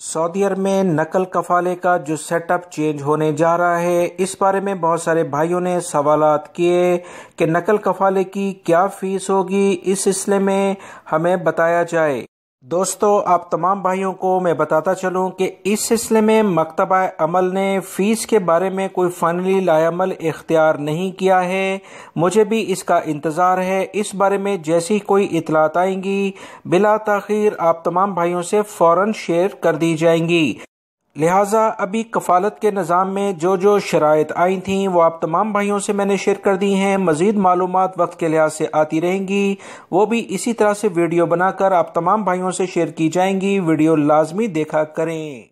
سعودی عرب میں نقل کفالے کا جو سیٹ اپ چینج ہونے جا رہا ہے، اس بارے میں بہت سارے بھائیوں نے سوالات کیے کہ نقل کفالے کی کیا فیس ہوگی، اس سلسلے میں ہمیں بتایا جائے۔ دوستو، آپ تمام بھائیوں کو میں بتاتا چلوں کہ اس سلسلے میں مکتبہ عمل نے فیس کے بارے میں کوئی فائنلی لائے عمل اختیار نہیں کیا ہے۔ مجھے بھی اس کا انتظار ہے۔ اس بارے میں جیسی کوئی اطلاعات آئیں گی بلا تاخیر آپ تمام بھائیوں سے فوراً شیئر کر دی جائیں گی۔ لہٰذا ابھی کفالت کے نظام میں جو شرائط آئی تھیں وہ آپ تمام بھائیوں سے میں نے شیئر کر دی ہیں۔ مزید معلومات وقت کے لحاظ سے آتی رہیں گی، وہ بھی اسی طرح سے ویڈیو بنا کر آپ تمام بھائیوں سے شیئر کی جائیں گی۔ ویڈیو لازمی دیکھا کریں۔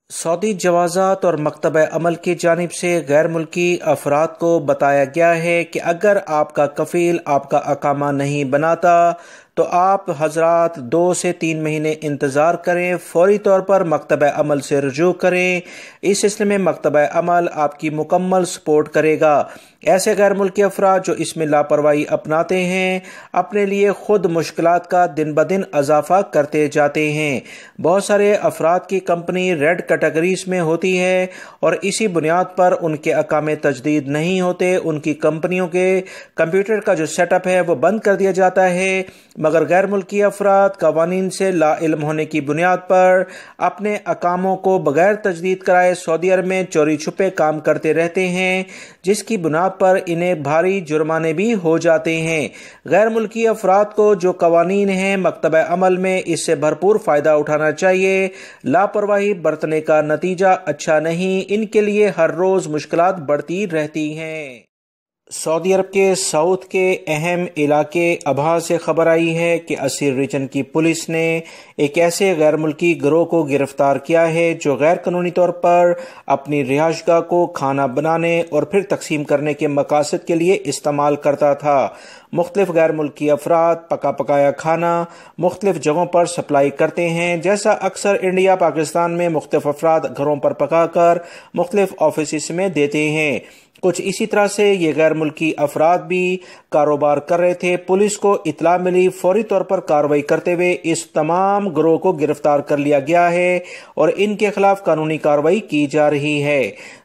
سعودی جوازات اور مکتبہ عمل کی جانب سے غیر ملکی افراد کو بتایا گیا ہے کہ اگر آپ کا کفیل آپ کا اقامہ نہیں بناتا تو آپ حضرات 2 سے 3 مہینے انتظار کریں، فوری طور پر مکتبہ عمل سے رجوع کریں۔ اس سلسلے میں مکتبہ عمل آپ کی مکمل سپورٹ کرے گا۔ ایسے غیر ملکی افراد جو اس میں لاپرواہی اپناتے ہیں اپنے لیے خود مشکلات کا دن بدن اضافہ کرتے جاتے ہیں۔ بہت سارے افراد کی کمپنی ریڈ کیٹیگریز میں ہوتی ہے اور اسی بنیاد پر ان کے اقامے تجدید نہیں ہوتے، ان کی کمپنیوں کے کمپیوٹر کا جو سیٹ اپ ہے وہ بند کر دیا جاتا ہے، مگر غیر ملکی افراد قوانین سے لا علم ہونے کی بنیاد پر اپنے اقاموں کو بغیر تجدید کرائے سعودی عرب میں چوری چھپے کام کرتے رہتے ہیں، جس کی بنیاد پر انہیں بھاری جرمانے بھی ہو جاتے ہیں۔ غیر ملکی افراد کو جو قوانین ہیں مکتبہ عمل میں اس سے بھرپور فائدہ اٹھانا چاہیے۔ لاپرواہی برتنے کا نتیجہ اچھا نہیں، ان کے لیے ہر روز مشکلات بڑھتی رہتی ہیں۔ سعودی عرب کے ساؤتھ کے اہم علاقے ابہا سے خبر آئی ہے کہ اسیر ریجن کی پولیس نے ایک ایسے غیر ملکی گروہ کو گرفتار کیا ہے جو غیر قانونی طور پر اپنی رہائش گاہ کو کھانا بنانے اور پھر تقسیم کرنے کے مقاصد کے لیے استعمال کرتا تھا۔ مختلف غیر ملکی افراد پکایا کھانا مختلف جگہوں پر سپلائی کرتے ہیں، جیسا اکثر انڈیا پاکستان میں مختلف افراد گھروں پر پکا کر مختلف آفیسز میں دیتے ہیں۔ کچھ اسی طرح سے یہ غیر ملکی افراد بھی کاروبار کر رہے تھے۔ پولیس کو اطلاع ملی، فوری طور پر کارروائی کرتے ہوئے اس تمام گروہ کو گرفتار کر لیا گیا ہے اور ان کے خلاف قانونی کارروائی کی جا رہی ہے۔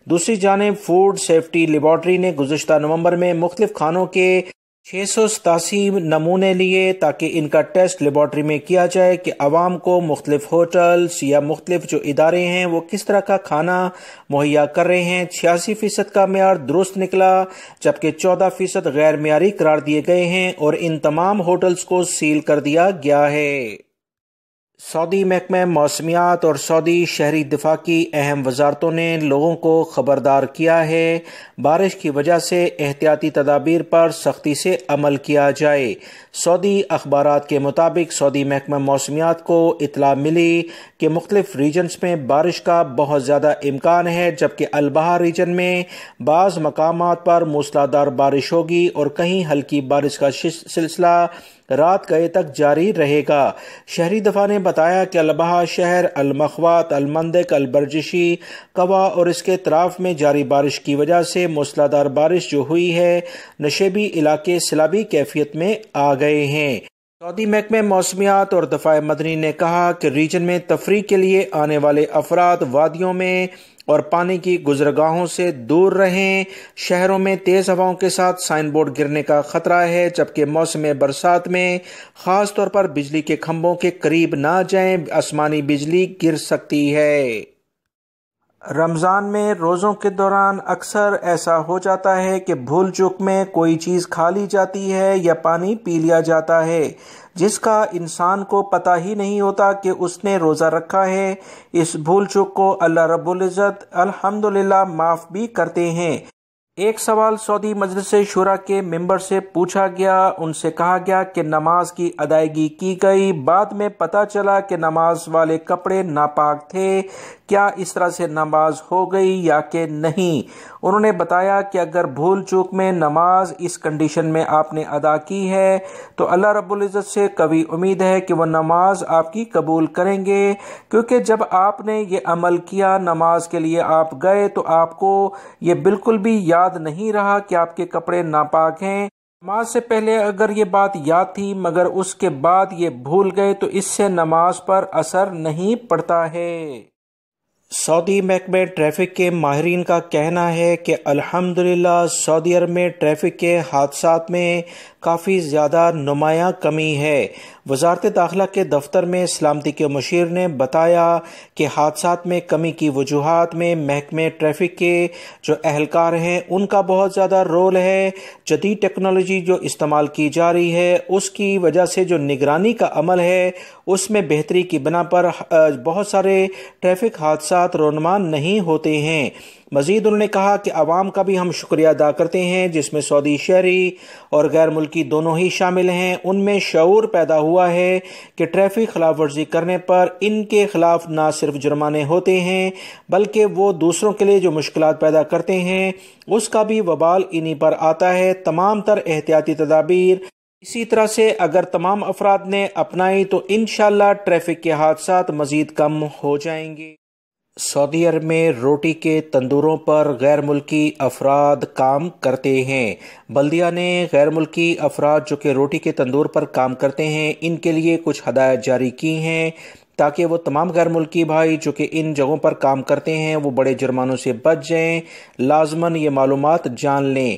دوسری جانب فوڈ سیفٹی لیبارٹری نے گزشتہ نومبر میں مختلف کھانوں کے 687 نمونے لیے تاکہ ان کا ٹیسٹ لیبارٹری میں کیا جائے کہ عوام کو مختلف ہوٹلز یا مختلف جو ادارے ہیں وہ کس طرح کا کھانا مہیا کر رہے ہیں۔ 86% کا معیار درست نکلا، جبکہ 14% غیر معیاری قرار دیے گئے ہیں اور ان تمام ہوٹلز کو سیل کر دیا گیا ہے۔ سعودی محکمہ موسمیات اور سعودی شہری دفاع کی اہم وزارتوں نے لوگوں کو خبردار کیا ہے بارش کی وجہ سے احتیاطی تدابیر پر سختی سے عمل کیا جائے۔ سعودی اخبارات کے مطابق سعودی محکمہ موسمیات کو اطلاع ملی کہ مختلف ریجنز میں بارش کا بہت زیادہ امکان ہے، جبکہ البحر ریجن میں بعض مقامات پر موسلادھار بارش ہوگی اور کہیں ہلکی بارش کا سلسلہ رات گئے تک جاری رہے گا۔ شہری دفاع نے بتایا کہ البحر شہر، المخوات، المندق، البرجشی، کوا اور اس کے اطراف میں جاری بارش کی وجہ سے موسلادھار بارش جو ہوئی ہے، نشیبی علاقے سیلابی کیفیت میں آ گئے ہیں۔ سعودی محکمہ موسمیات اور دفاع مدنی نے کہا کہ ریجن میں تفریح کے لیے آنے والے افراد وادیوں میں اور پانی کی گزرگاہوں سے دور رہیں۔ شہروں میں تیز ہواؤں کے ساتھ سائن بورڈ گرنے کا خطرہ ہے، جبکہ موسم برسات میں خاص طور پر بجلی کے کھمبوں کے قریب نہ جائیں، آسمانی بجلی گر سکتی ہے۔ رمضان میں روزوں کے دوران اکثر ایسا ہو جاتا ہے کہ بھول چوک میں کوئی چیز کھا لی جاتی ہے یا پانی پی لیا جاتا ہے، جس کا انسان کو پتہ ہی نہیں ہوتا کہ اس نے روزہ رکھا ہے۔ اس بھول چوک کو اللہ رب العزت الحمدللہ معاف بھی کرتے ہیں۔ ایک سوال سعودی مجلس شورا کے ممبر سے پوچھا گیا، ان سے کہا گیا کہ نماز کی ادائیگی کی گئی، بعد میں پتہ چلا کہ نماز والے کپڑے ناپاک تھے، کیا اس طرح سے نماز ہو گئی یا کہ نہیں؟ انہوں نے بتایا کہ اگر بھول چوک میں نماز اس کنڈیشن میں آپ نے ادا کی ہے تو اللہ رب العزت سے قوی امید ہے کہ وہ نماز آپ کی قبول کریں گے، کیونکہ جب آپ نے یہ عمل کیا، نماز کے لیے آپ گئے تو آپ کو یہ بالکل بھی یاد نہیں رہا کہ آپ کے کپڑے ناپاک ہیں۔ نماز سے پہلے اگر یہ بات یاد تھی مگر اس کے بعد یہ بھول گئے تو اس سے نماز پر اثر نہیں پڑتا ہے۔ سعودی محکمہ ٹریفک کے ماہرین کا کہنا ہے کہ الحمدللہ سعودی عرب میں ٹریفک کے حادثات میں کافی زیادہ نمایاں کمی ہے۔ وزارت داخلہ کے دفتر میں سلامتی کے مشیر نے بتایا کہ حادثات میں کمی کی وجوہات میں محکمہ ٹریفک کے جو اہلکار ہیں ان کا بہت زیادہ رول ہے۔ جدید ٹیکنالوجی جو استعمال کی جا رہی ہے اس کی وجہ سے جو نگرانی کا عمل ہے اس میں بہتری کی بنا پر بہت سارے ٹریفک حادثات رونما نہیں ہوتے ہیں۔ مزید انہوں نے کہا کہ عوام کا بھی ہم شکریہ ادا کرتے ہیں جس میں سعودی شہری اور غیر ملکی دونوں ہی شامل ہیں۔ ان میں شعور پیدا ہوا ہے کہ ٹریفک خلاف ورزی کرنے پر ان کے خلاف نہ صرف جرمانے ہوتے ہیں بلکہ وہ دوسروں کے لیے جو مشکلات پیدا کرتے ہیں اس کا بھی وبال انہی پر آتا ہے۔ تمام تر احتیاطی تدابیر اسی طرح سے اگر تمام افراد نے اپنائی تو انشاءاللہ ٹریفک کے حادثات مزید کم ہو جائیں گے۔ سعودی عرب میں روٹی کے تندوروں پر غیر ملکی افراد کام کرتے ہیں۔ بلدیہ نے غیر ملکی افراد جو کہ روٹی کے تندور پر کام کرتے ہیں ان کے لیے کچھ ہدایات جاری کی ہیں تاکہ وہ تمام غیر ملکی بھائی جو کہ ان جگہوں پر کام کرتے ہیں وہ بڑے جرمانوں سے بچ جائیں۔ لازماً یہ معلومات جان لیں۔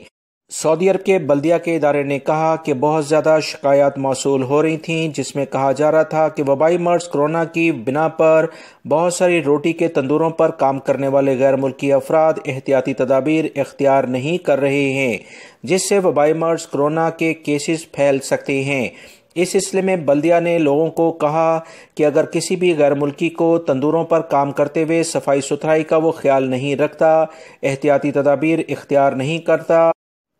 سعودی عرب کے بلدیہ کے ادارے نے کہا کہ بہت زیادہ شکایات موصول ہو رہی تھیں جس میں کہا جا رہا تھا کہ وبائی مرض کرونا کی بنا پر بہت ساری روٹی کے تندوروں پر کام کرنے والے غیر ملکی افراد احتیاطی تدابیر اختیار نہیں کر رہے ہیں جس سے وبائی مرض کرونا کے کیسز پھیل سکتے ہیں۔ اس سلسلے میں بلدیہ نے لوگوں کو کہا کہ اگر کسی بھی غیر ملکی کو تندوروں پر کام کرتے ہوئے صفائی ستھرائی کا وہ خیال نہیں رکھتا، احتیاطی تدابیر اختیار نہیں کرتا،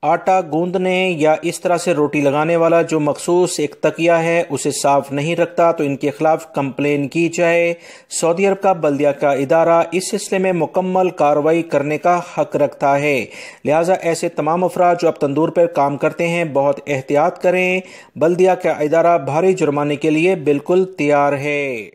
آٹا گوندنے یا اس طرح سے روٹی لگانے والا جو مخصوص ایک تکیہ ہے اسے صاف نہیں رکھتا تو ان کے خلاف کمپلین کی جائے۔ سعودی عرب کا بلدیہ کا ادارہ اس سلسلے میں مکمل کارروائی کرنے کا حق رکھتا ہے، لہٰذا ایسے تمام افراد جو اب تندور پر کام کرتے ہیں بہت احتیاط کریں۔ بلدیہ کا ادارہ بھاری جرمانے کے لیے بالکل تیار ہے۔